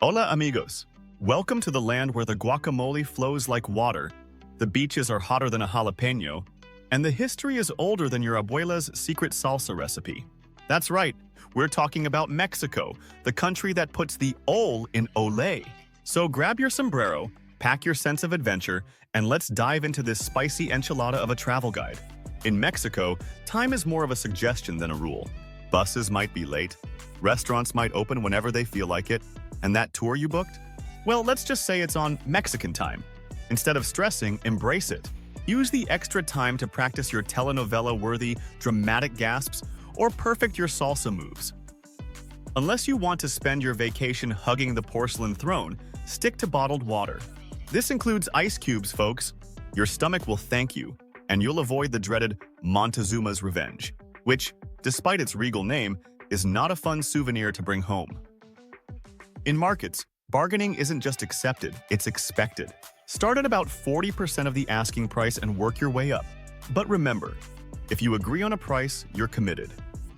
Hola amigos! Welcome to the land where the guacamole flows like water, the beaches are hotter than a jalapeno, and the history is older than your abuela's secret salsa recipe. That's right, we're talking about Mexico, the country that puts the ole in ole. So grab your sombrero, pack your sense of adventure, and let's dive into this spicy enchilada of a travel guide. In Mexico, time is more of a suggestion than a rule. Buses might be late, restaurants might open whenever they feel like it, and that tour you booked? Well, let's just say it's on Mexican time. Instead of stressing, embrace it. Use the extra time to practice your telenovela-worthy dramatic gasps or perfect your salsa moves. Unless you want to spend your vacation hugging the porcelain throne, stick to bottled water. This includes ice cubes, folks. Your stomach will thank you, and you'll avoid the dreaded Montezuma's Revenge, which, despite its regal name, is not a fun souvenir to bring home. In markets, bargaining isn't just accepted, it's expected. Start at about 40% of the asking price and work your way up. But remember, if you agree on a price, you're committed.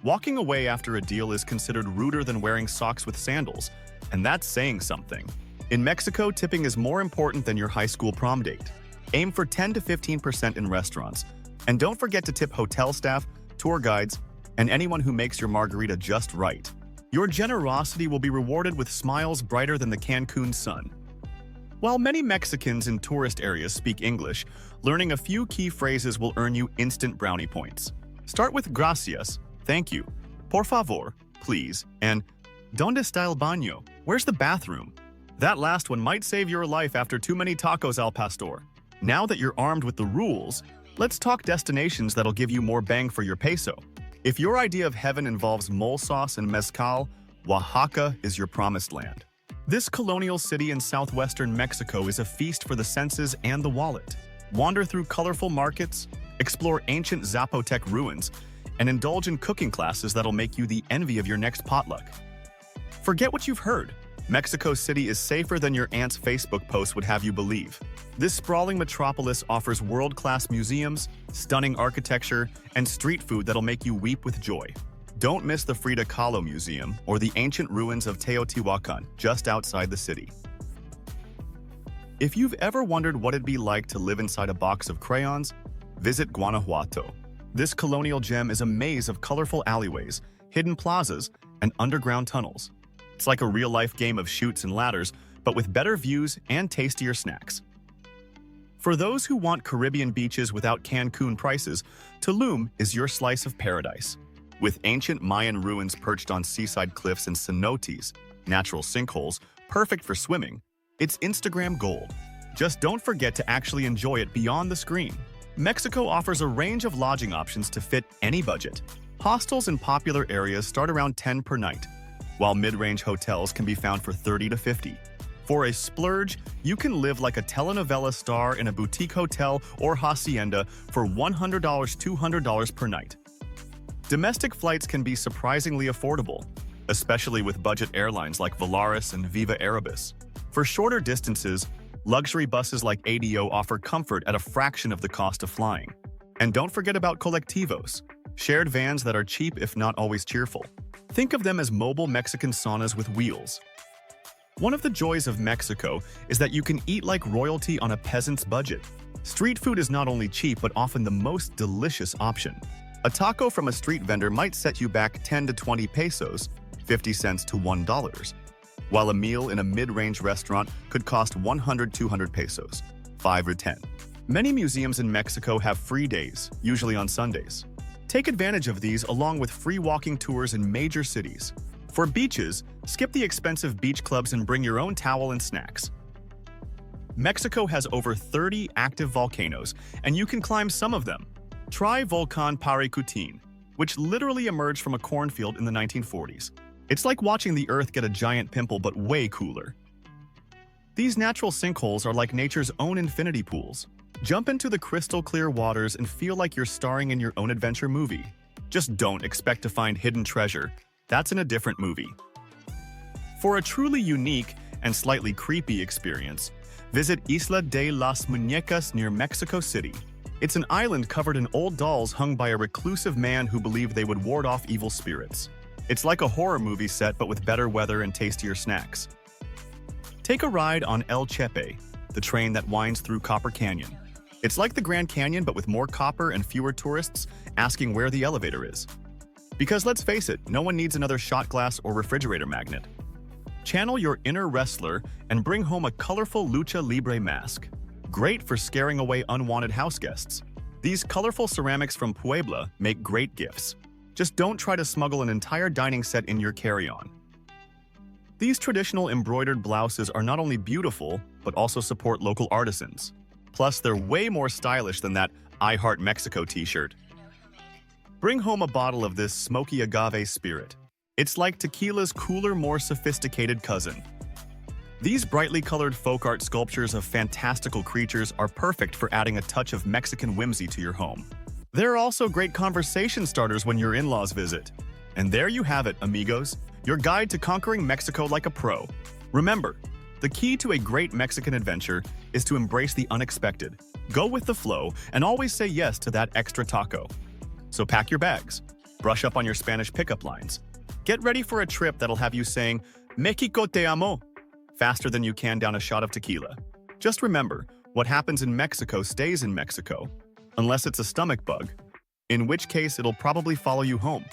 Walking away after a deal is considered ruder than wearing socks with sandals, and that's saying something. In Mexico, tipping is more important than your high school prom date. Aim for 10 to 15% in restaurants. And don't forget to tip hotel staff, tour guides, and anyone who makes your margarita just right. Your generosity will be rewarded with smiles brighter than the Cancun sun. While many Mexicans in tourist areas speak English, learning a few key phrases will earn you instant brownie points. Start with gracias, thank you, por favor, please, and ¿Dónde está el baño? Where's the bathroom? That last one might save your life after too many tacos al pastor. Now that you're armed with the rules, let's talk destinations that'll give you more bang for your peso. If your idea of heaven involves mole sauce and mezcal, Oaxaca is your promised land. This colonial city in southwestern Mexico is a feast for the senses and the wallet. Wander through colorful markets, explore ancient Zapotec ruins, and indulge in cooking classes that'll make you the envy of your next potluck. Forget what you've heard. Mexico City is safer than your aunt's Facebook post would have you believe. This sprawling metropolis offers world-class museums, stunning architecture, and street food that'll make you weep with joy. Don't miss the Frida Kahlo Museum or the ancient ruins of Teotihuacan just outside the city. If you've ever wondered what it'd be like to live inside a box of crayons, visit Guanajuato. This colonial gem is a maze of colorful alleyways, hidden plazas, and underground tunnels. It's like a real-life game of chutes and ladders, but with better views and tastier snacks. For those who want Caribbean beaches without Cancun prices, Tulum is your slice of paradise. With ancient Mayan ruins perched on seaside cliffs and cenotes, natural sinkholes, perfect for swimming, it's Instagram gold. Just don't forget to actually enjoy it beyond the screen. Mexico offers a range of lodging options to fit any budget. Hostels in popular areas start around 10 per night, while mid-range hotels can be found for 30 to 50. For a splurge, you can live like a telenovela star in a boutique hotel or hacienda for $100, $200 per night. Domestic flights can be surprisingly affordable, especially with budget airlines like Volaris and Viva Aerobus. For shorter distances, luxury buses like ADO offer comfort at a fraction of the cost of flying. And don't forget about colectivos, shared vans that are cheap if not always cheerful. Think of them as mobile Mexican saunas with wheels. One of the joys of Mexico is that you can eat like royalty on a peasant's budget. Street food is not only cheap but often the most delicious option. A taco from a street vendor might set you back 10 to 20 pesos, 50 cents to $1, while a meal in a mid-range restaurant could cost 100, 200 pesos, 5 or 10. Many museums in Mexico have free days, usually on Sundays. Take advantage of these along with free walking tours in major cities. For beaches, skip the expensive beach clubs and bring your own towel and snacks. Mexico has over 30 active volcanoes, and you can climb some of them. Try Volcán Paricutin, which literally emerged from a cornfield in the 1940s. It's like watching the Earth get a giant pimple, but way cooler. These natural sinkholes are like nature's own infinity pools. Jump into the crystal clear waters and feel like you're starring in your own adventure movie. Just don't expect to find hidden treasure. That's in a different movie. For a truly unique and slightly creepy experience, visit Isla de las Muñecas near Mexico City. It's an island covered in old dolls hung by a reclusive man who believed they would ward off evil spirits. It's like a horror movie set but with better weather and tastier snacks. Take a ride on El Chepe, the train that winds through Copper Canyon. It's like the Grand Canyon, but with more copper and fewer tourists asking where the elevator is. Because let's face it, no one needs another shot glass or refrigerator magnet. Channel your inner wrestler and bring home a colorful lucha libre mask. Great for scaring away unwanted house guests. These colorful ceramics from Puebla make great gifts. Just don't try to smuggle an entire dining set in your carry-on. These traditional embroidered blouses are not only beautiful, but also support local artisans. Plus, they're way more stylish than that I Heart Mexico t-shirt. Bring home a bottle of this smoky agave spirit. It's like tequila's cooler, more sophisticated cousin. These brightly colored folk art sculptures of fantastical creatures are perfect for adding a touch of Mexican whimsy to your home. They're also great conversation starters when your in-laws visit. And there you have it, amigos, your guide to conquering Mexico like a pro. Remember, the key to a great Mexican adventure is to embrace the unexpected, go with the flow, and always say yes to that extra taco. So pack your bags, brush up on your Spanish pickup lines, get ready for a trip that'll have you saying, Mexico te amo, faster than you can down a shot of tequila. Just remember, what happens in Mexico stays in Mexico, unless it's a stomach bug, in which case it'll probably follow you home.